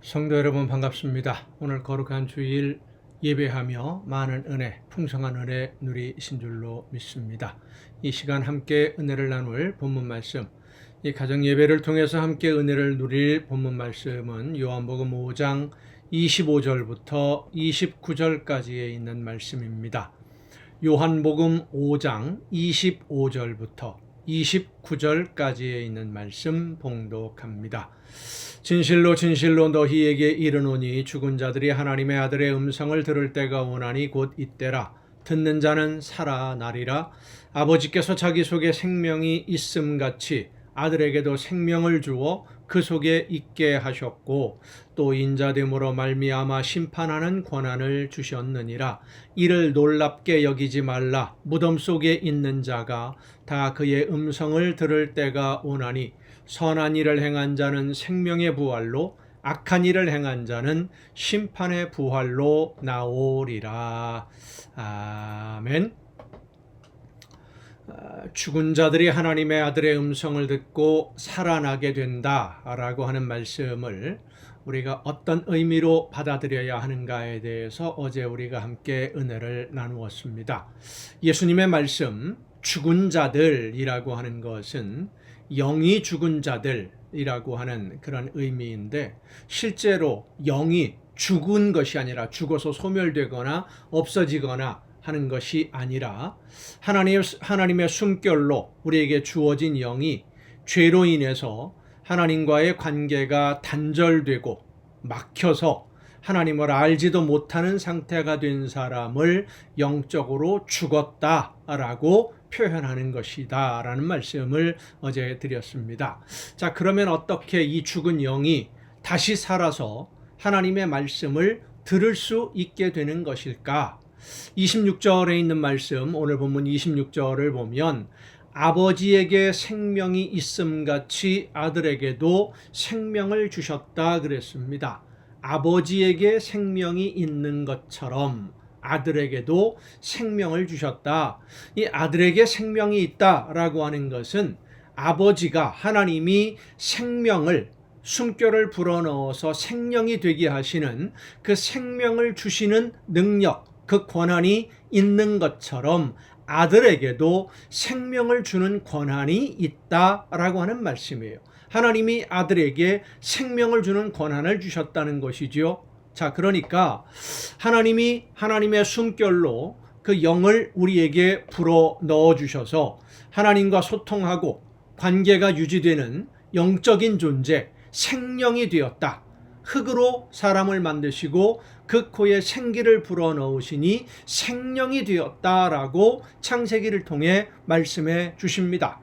성도 여러분 반갑습니다. 오늘 거룩한 주일 예배하며 많은 은혜, 풍성한 은혜 누리신 줄로 믿습니다. 이 시간 함께 은혜를 나눌 본문 말씀, 이 가정 예배를 통해서 함께 은혜를 누릴 본문 말씀은 요한복음 5장 25절부터 29절까지에 있는 말씀입니다. 요한복음 5장 25절부터 29절까지에 있는 말씀 봉독합니다. 진실로 진실로 너희에게 이르노니 죽은 자들이 하나님의 아들의 음성을 들을 때가 오나니 곧 이때라. 듣는 자는 살아나리라. 아버지께서 자기 속에 생명이 있음같이 아들에게도 생명을 주어 그 속에 있게 하셨고 또 인자됨으로 말미암아 심판하는 권한을 주셨느니라. 이를 놀랍게 여기지 말라. 무덤 속에 있는 자가 다 그의 음성을 들을 때가 오나니 선한 일을 행한 자는 생명의 부활로 악한 일을 행한 자는 심판의 부활로 나오리라. 아멘. 죽은 자들이 하나님의 아들의 음성을 듣고 살아나게 된다라고 하는 말씀을 우리가 어떤 의미로 받아들여야 하는가에 대해서 어제 우리가 함께 은혜를 나누었습니다. 예수님의 말씀, 죽은 자들이라고 하는 것은 영이 죽은 자들이라고 하는 그런 의미인데, 실제로 영이 죽은 것이 아니라 죽어서 소멸되거나 없어지거나 하는 것이 아니라 하나님의 숨결로 우리에게 주어진 영이 죄로 인해서 하나님과의 관계가 단절되고 막혀서 하나님을 알지도 못하는 상태가 된 사람을 영적으로 죽었다라고 표현하는 것이다 라는 말씀을 어제 드렸습니다. 자, 그러면 어떻게 이 죽은 영이 다시 살아서 하나님의 말씀을 들을 수 있게 되는 것일까? 26절에 있는 말씀, 오늘 본문 26절을 보면 아버지에게 생명이 있음같이 아들에게도 생명을 주셨다 그랬습니다. 아버지에게 생명이 있는 것처럼 아들에게도 생명을 주셨다. 이 아들에게 생명이 있다라고 하는 것은 아버지가, 하나님이 생명을, 숨결을 불어넣어서 생명이 되게 하시는 그 생명을 주시는 능력, 그 권한이 있는 것처럼 아들에게도 생명을 주는 권한이 있다라고 하는 말씀이에요. 하나님이 아들에게 생명을 주는 권한을 주셨다는 것이지요. 자, 그러니까 하나님이 하나님의 숨결로 그 영을 우리에게 불어 넣어 주셔서 하나님과 소통하고 관계가 유지되는 영적인 존재, 생령이 되었다. 흙으로 사람을 만드시고 그 코에 생기를 불어넣으시니 생명이 되었다라고 창세기를 통해 말씀해 주십니다.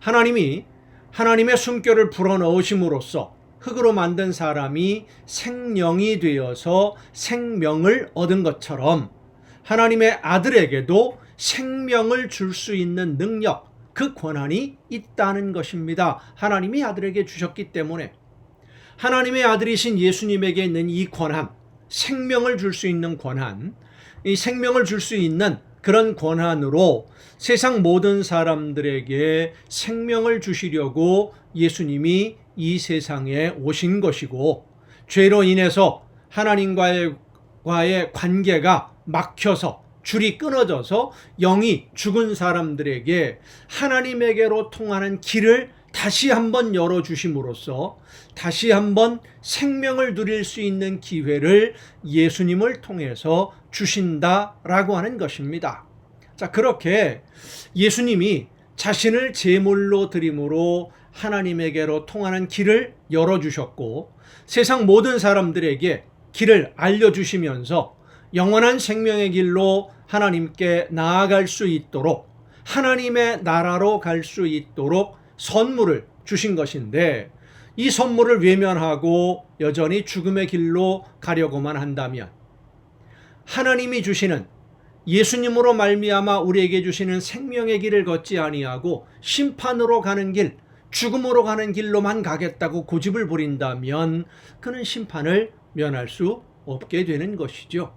하나님이 하나님의 숨결을 불어넣으심으로써 흙으로 만든 사람이 생명이 되어서 생명을 얻은 것처럼 하나님의 아들에게도 생명을 줄 수 있는 능력, 그 권한이 있다는 것입니다. 하나님이 아들에게 주셨기 때문에 하나님의 아들이신 예수님에게 있는 이 권한, 생명을 줄 수 있는 권한, 이 생명을 줄 수 있는 그런 권한으로 세상 모든 사람들에게 생명을 주시려고 예수님이 이 세상에 오신 것이고, 죄로 인해서 하나님과의 관계가 막혀서 줄이 끊어져서 영이 죽은 사람들에게 하나님에게로 통하는 길을 다시 한번 열어주심으로써 다시 한번 생명을 누릴 수 있는 기회를 예수님을 통해서 주신다라고 하는 것입니다. 자, 그렇게 예수님이 자신을 제물로 드림으로 하나님에게로 통하는 길을 열어주셨고 세상 모든 사람들에게 길을 알려주시면서 영원한 생명의 길로 하나님께 나아갈 수 있도록, 하나님의 나라로 갈 수 있도록 선물을 주신 것인데, 이 선물을 외면하고 여전히 죽음의 길로 가려고만 한다면 하나님이 주시는, 예수님으로 말미암아 우리에게 주시는 생명의 길을 걷지 아니하고 심판으로 가는 길, 죽음으로 가는 길로만 가겠다고 고집을 부린다면 그는 심판을 면할 수 없게 되는 것이죠.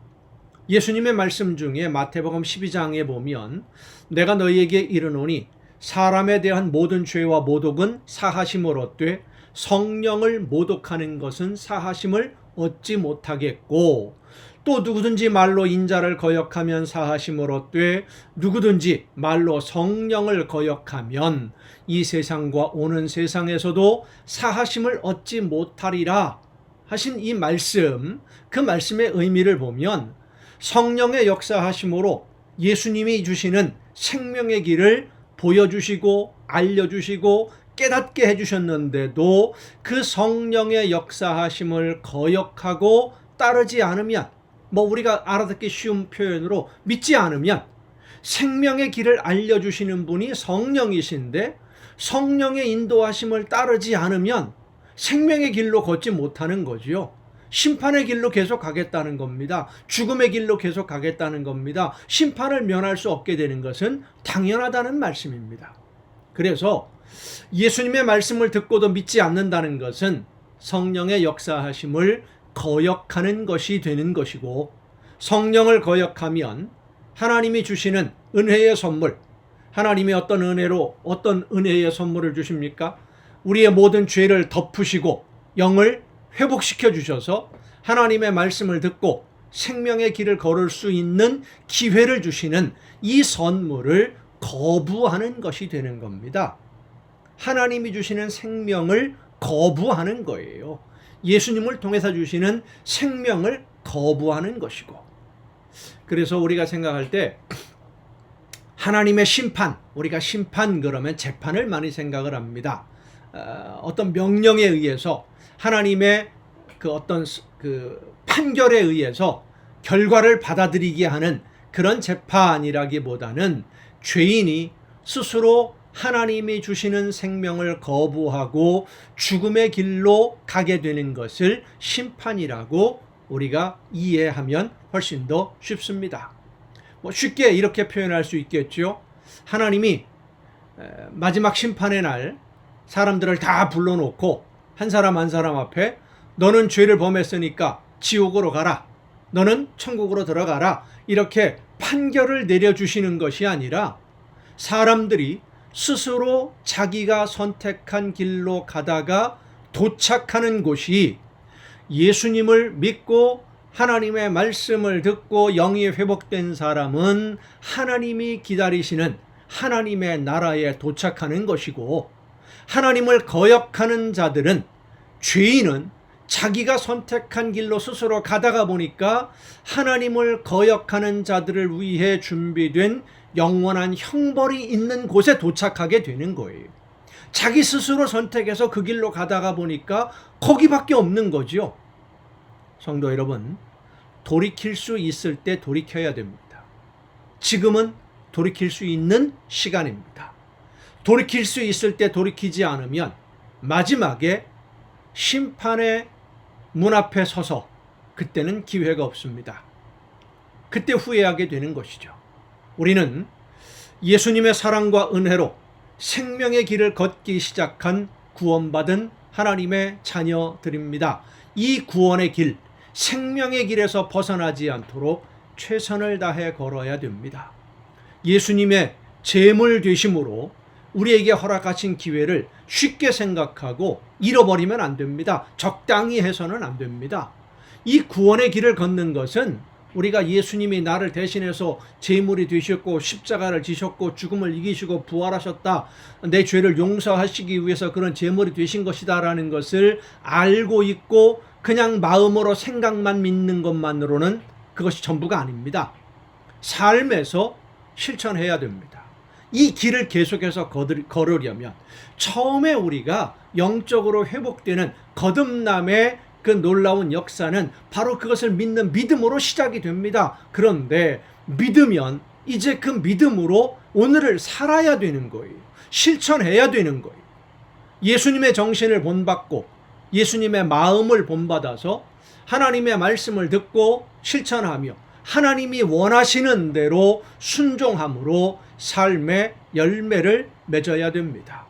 예수님의 말씀 중에 마태복음 12장에 보면 내가 너희에게 이르노니 사람에 대한 모든 죄와 모독은 사하심을 얻되 성령을 모독하는 것은 사하심을 얻지 못하겠고, 또 누구든지 말로 인자를 거역하면 사하심을 얻되 누구든지 말로 성령을 거역하면 이 세상과 오는 세상에서도 사하심을 얻지 못하리라 하신 이 말씀, 그 말씀의 의미를 보면 성령의 역사하심으로 예수님이 주시는 생명의 길을 보여주시고 알려주시고 깨닫게 해주셨는데도 그 성령의 역사하심을 거역하고 따르지 않으면, 우리가 알아듣기 쉬운 표현으로 믿지 않으면, 생명의 길을 알려주시는 분이 성령이신데 성령의 인도하심을 따르지 않으면 생명의 길로 걷지 못하는 거지요. 심판의 길로 계속 가겠다는 겁니다. 죽음의 길로 계속 가겠다는 겁니다. 심판을 면할 수 없게 되는 것은 당연하다는 말씀입니다. 그래서 예수님의 말씀을 듣고도 믿지 않는다는 것은 성령의 역사하심을 거역하는 것이 되는 것이고, 성령을 거역하면 하나님이 주시는 은혜의 선물, 하나님이 어떤 은혜의 선물을 주십니까? 우리의 모든 죄를 덮으시고 영을 회복시켜 주셔서 하나님의 말씀을 듣고 생명의 길을 걸을 수 있는 기회를 주시는 이 선물을 거부하는 것이 되는 겁니다. 하나님이 주시는 생명을 거부하는 거예요. 예수님을 통해서 주시는 생명을 거부하는 것이고, 그래서 우리가 생각할 때 하나님의 심판, 우리가 심판 그러면 재판을 많이 생각을 합니다. 어떤 명령에 의해서 하나님의 어떤 판결에 의해서 결과를 받아들이게 하는 그런 재판이라기보다는 죄인이 스스로 하나님이 주시는 생명을 거부하고 죽음의 길로 가게 되는 것을 심판이라고 우리가 이해하면 훨씬 더 쉽습니다. 쉽게 이렇게 표현할 수 있겠죠. 하나님이 마지막 심판의 날 사람들을 다 불러놓고 한 사람 한 사람 앞에 너는 죄를 범했으니까 지옥으로 가라, 너는 천국으로 들어가라, 이렇게 판결을 내려주시는 것이 아니라 사람들이 스스로 자기가 선택한 길로 가다가 도착하는 곳이, 예수님을 믿고 하나님의 말씀을 듣고 영이 회복된 사람은 하나님이 기다리시는 하나님의 나라에 도착하는 것이고, 하나님을 거역하는 자들은, 죄인은 자기가 선택한 길로 스스로 가다가 보니까 하나님을 거역하는 자들을 위해 준비된 영원한 형벌이 있는 곳에 도착하게 되는 거예요. 자기 스스로 선택해서 그 길로 가다가 보니까 거기밖에 없는 거죠. 성도 여러분, 돌이킬 수 있을 때 돌이켜야 됩니다. 지금은 돌이킬 수 있는 시간입니다. 돌이킬 수 있을 때 돌이키지 않으면 마지막에 심판의 문 앞에 서서 그때는 기회가 없습니다. 그때 후회하게 되는 것이죠. 우리는 예수님의 사랑과 은혜로 생명의 길을 걷기 시작한 구원받은 하나님의 자녀들입니다. 이 구원의 길, 생명의 길에서 벗어나지 않도록 최선을 다해 걸어야 됩니다. 예수님의 제물 되심으로 우리에게 허락하신 기회를 쉽게 생각하고 잃어버리면 안 됩니다. 적당히 해서는 안 됩니다. 이 구원의 길을 걷는 것은 우리가 예수님이 나를 대신해서 제물이 되셨고 십자가를 지셨고 죽음을 이기시고 부활하셨다, 내 죄를 용서하시기 위해서 그런 제물이 되신 것이다라는 것을 알고 있고 그냥 마음으로 생각만 믿는 것만으로는 그것이 전부가 아닙니다. 삶에서 실천해야 됩니다. 이 길을 계속해서 걸으려면 처음에 우리가 영적으로 회복되는 거듭남의 그 놀라운 역사는 바로 그것을 믿는 믿음으로 시작이 됩니다. 그런데 믿으면 이제 그 믿음으로 오늘을 살아야 되는 거예요. 실천해야 되는 거예요. 예수님의 정신을 본받고 예수님의 마음을 본받아서 하나님의 말씀을 듣고 실천하며 하나님이 원하시는 대로 순종함으로 삶의 열매를 맺어야 됩니다.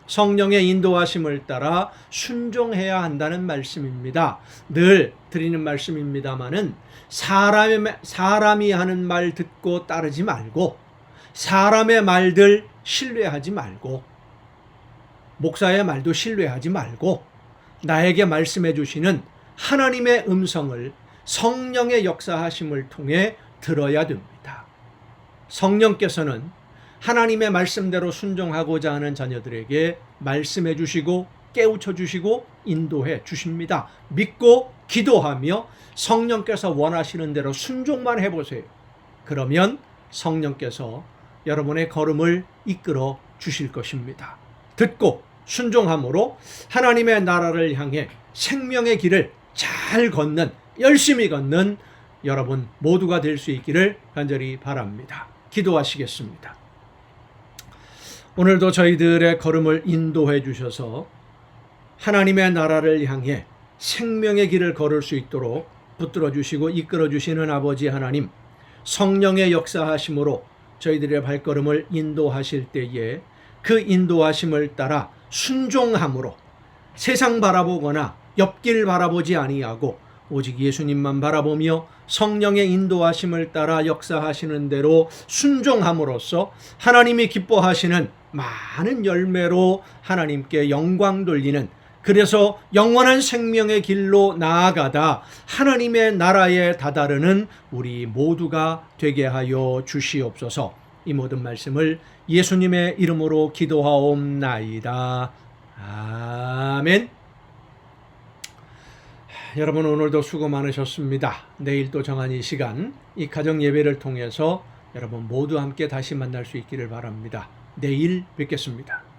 성령의 인도하심을 따라 순종해야 한다는 말씀입니다. 늘 드리는 말씀입니다마는 사람이 하는 말 듣고 따르지 말고, 사람의 말들 신뢰하지 말고, 목사의 말도 신뢰하지 말고 나에게 말씀해 주시는 하나님의 음성을 성령의 역사하심을 통해 들어야 됩니다. 성령께서는 하나님의 말씀대로 순종하고자 하는 자녀들에게 말씀해 주시고 깨우쳐 주시고 인도해 주십니다. 믿고 기도하며 성령께서 원하시는 대로 순종만 해보세요. 그러면 성령께서 여러분의 걸음을 이끌어 주실 것입니다. 듣고 순종함으로 하나님의 나라를 향해 생명의 길을 잘 걷는, 열심히 걷는 여러분 모두가 될 수 있기를 간절히 바랍니다. 기도하시겠습니다. 오늘도 저희들의 걸음을 인도해 주셔서 하나님의 나라를 향해 생명의 길을 걸을 수 있도록 붙들어 주시고 이끌어 주시는 아버지 하나님, 성령의 역사하심으로 저희들의 발걸음을 인도하실 때에 그 인도하심을 따라 순종함으로 세상 바라보거나 옆길 바라보지 아니하고 오직 예수님만 바라보며 성령의 인도하심을 따라 역사하시는 대로 순종함으로써 하나님이 기뻐하시는 많은 열매로 하나님께 영광 돌리는, 그래서 영원한 생명의 길로 나아가다 하나님의 나라에 다다르는 우리 모두가 되게 하여 주시옵소서. 이 모든 말씀을 예수님의 이름으로 기도하옵나이다. 아멘. 여러분 오늘도 수고 많으셨습니다. 내일 또 정한 이 시간, 이 가정 예배를 통해서 여러분 모두 함께 다시 만날 수 있기를 바랍니다. 내일 뵙겠습니다.